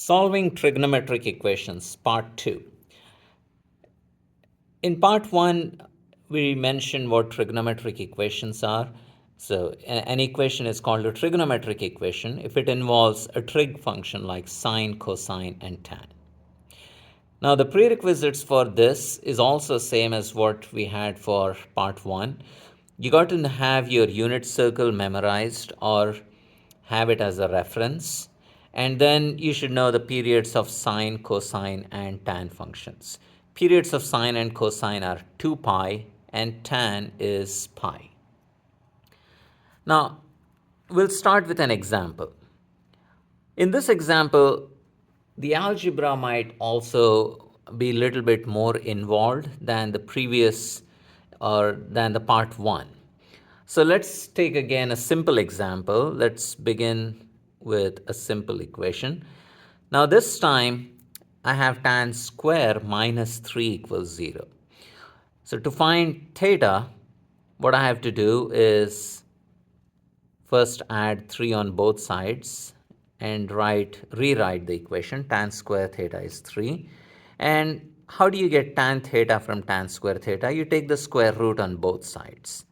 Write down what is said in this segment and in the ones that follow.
Solving trigonometric equations, part 2. In part 1, we mentioned what trigonometric equations are. So an equation is called a trigonometric equation if it involves a trig function like sine, cosine, and tan. Now the prerequisites for this is also same as what we had for part 1. You got to have your unit circle memorized or have it as a reference. And then you should know the periods of sine, cosine, and tan functions. Periods of sine and cosine are 2 pi and tan is pi. Now, we'll start with an example. In this example, the algebra might also be a little bit more involved than the previous or than the part 1. So let's take again a simple example. Let's begin with a simple equation. Now this time I have tan square minus 3 equals 0. So to find theta, what I have to do is first add 3 on both sides and rewrite the equation. Tan square theta is 3. And how do you get tan theta from tan square theta? You take the square root on both sides.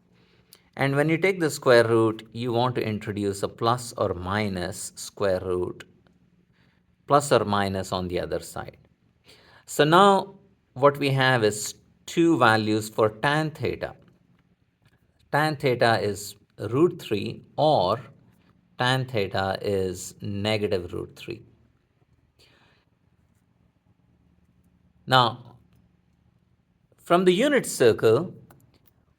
And when you take the square root, you want to introduce a plus or minus square root, plus or minus on the other side. So now what we have is two values for tan theta. Tan theta is root 3 or tan theta is negative root 3. Now, from the unit circle,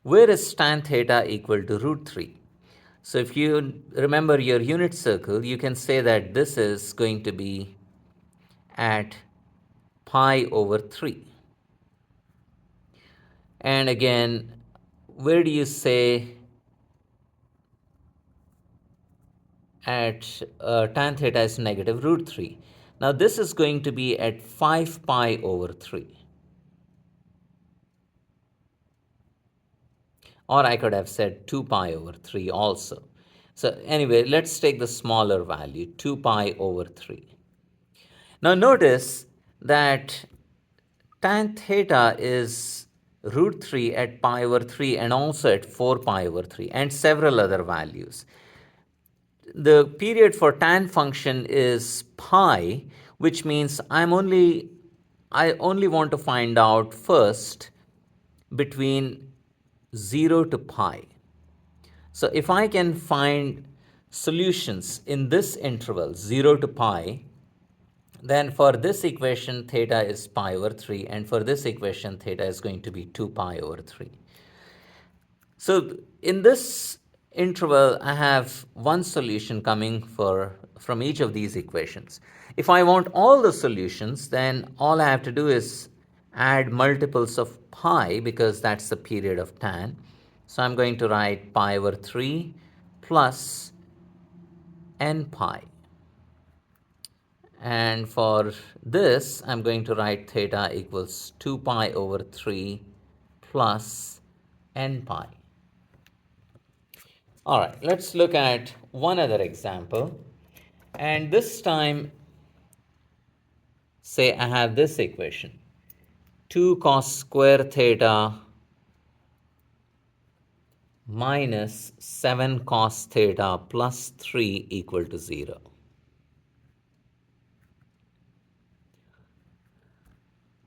where is tan theta equal to root 3? So if you remember your unit circle, you can say that this is going to be at pi over 3. And again, where do you say at tan theta is negative root 3? Now this is going to be at 5 pi over 3. Or I could have said 2 pi over 3 also. So anyway, let's take the smaller value, 2 pi over 3. Now notice that tan theta is root 3 at pi over 3 and also at 4 pi over 3 and several other values. The period for tan function is pi, which means I only want to find out first between 0 to pi. So if I can find solutions in this interval 0 to pi, then for this equation theta is pi over 3 and for this equation theta is going to be 2 pi over 3. So in this interval I have one solution coming from each of these equations. If I want all the solutions, then all I have to do is add multiples of pi because that's the period of tan. So I'm going to write pi over 3 plus n pi. And for this, I'm going to write theta equals 2 pi over 3 plus n pi. All right, let's look at one other example. And this time, say I have this equation. 2 cos square theta minus 7 cos theta plus 3 equal to 0.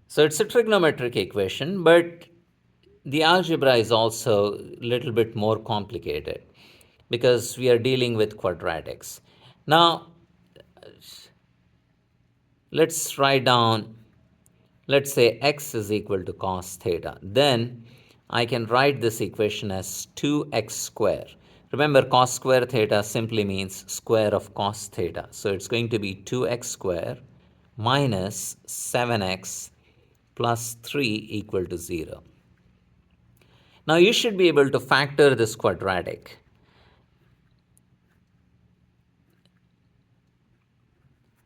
So it's a trigonometric equation, but the algebra is also a little bit more complicated because we are dealing with quadratics. Now, let's write down, let's say x is equal to cos theta. Then I can write this equation as 2x square. Remember, cos square theta simply means square of cos theta. So it's going to be 2x square minus 7x plus 3 equal to 0. Now you should be able to factor this quadratic.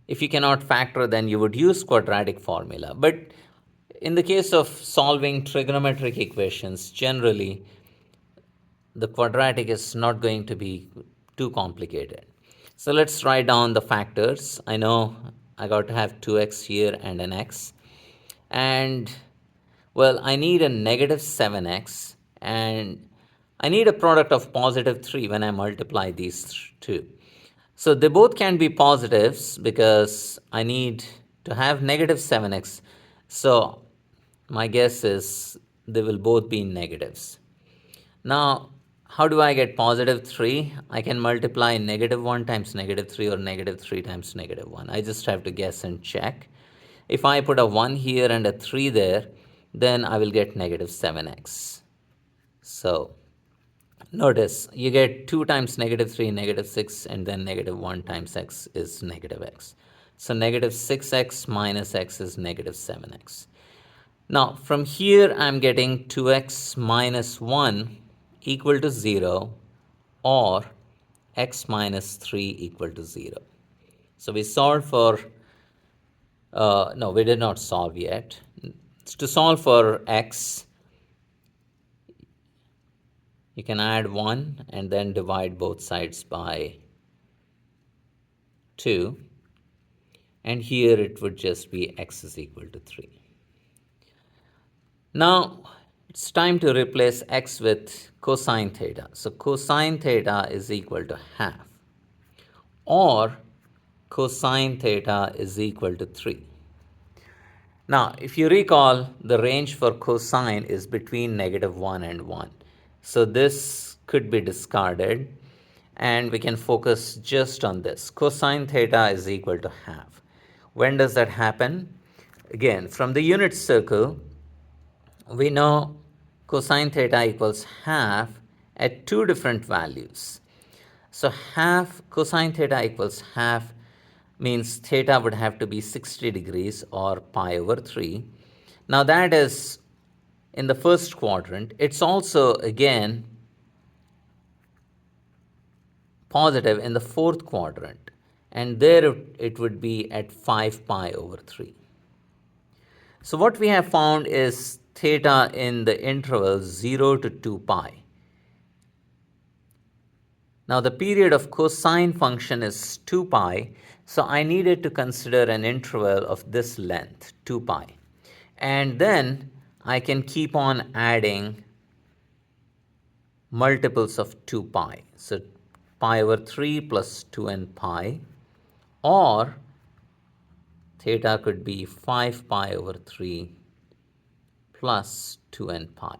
If you cannot factor, then you would use quadratic formula. But in the case of solving trigonometric equations, generally the quadratic is not going to be too complicated. So let's write down the factors. I know I got to have 2x here and an x. And, well, I need a negative 7x, and I need a product of positive 3 when I multiply these two. So they both can be positives because I need to have negative 7x. So my guess is they will both be negatives. Now, how do I get positive 3? I can multiply negative 1 times negative 3 or negative 3 times negative 1. I just have to guess and check. If I put a 1 here and a 3 there, then I will get negative 7x. So notice you get 2 times negative 3, negative 6, and then negative 1 times x is negative x. So negative 6x minus x is negative 7x. Now, from here, I'm getting 2x minus 1 equal to 0, or x minus 3 equal to 0. So we solved for, no, we did not solve yet. To solve for x, you can add 1 and then divide both sides by 2. And here it would just be x is equal to 3. Now, it's time to replace x with cosine theta. So cosine theta is equal to half, or cosine theta is equal to 3. Now, if you recall, the range for cosine is between negative 1 and 1. So this could be discarded, and we can focus just on this. Cosine theta is equal to half. When does that happen? Again, from the unit circle, we know cosine theta equals half at two different values. So half, cosine theta equals half means theta would have to be 60 degrees or pi over 3. Now that is in the first quadrant. It's also again positive in the fourth quadrant, and there it would be at 5 pi over 3. So what we have found is theta in the interval 0 to 2 pi. Now the period of cosine function is 2 pi, so I needed to consider an interval of this length, 2 pi. And then I can keep on adding multiples of 2 pi. So pi over 3 plus 2n pi, or theta could be 5 pi over 3 plus 2n pi.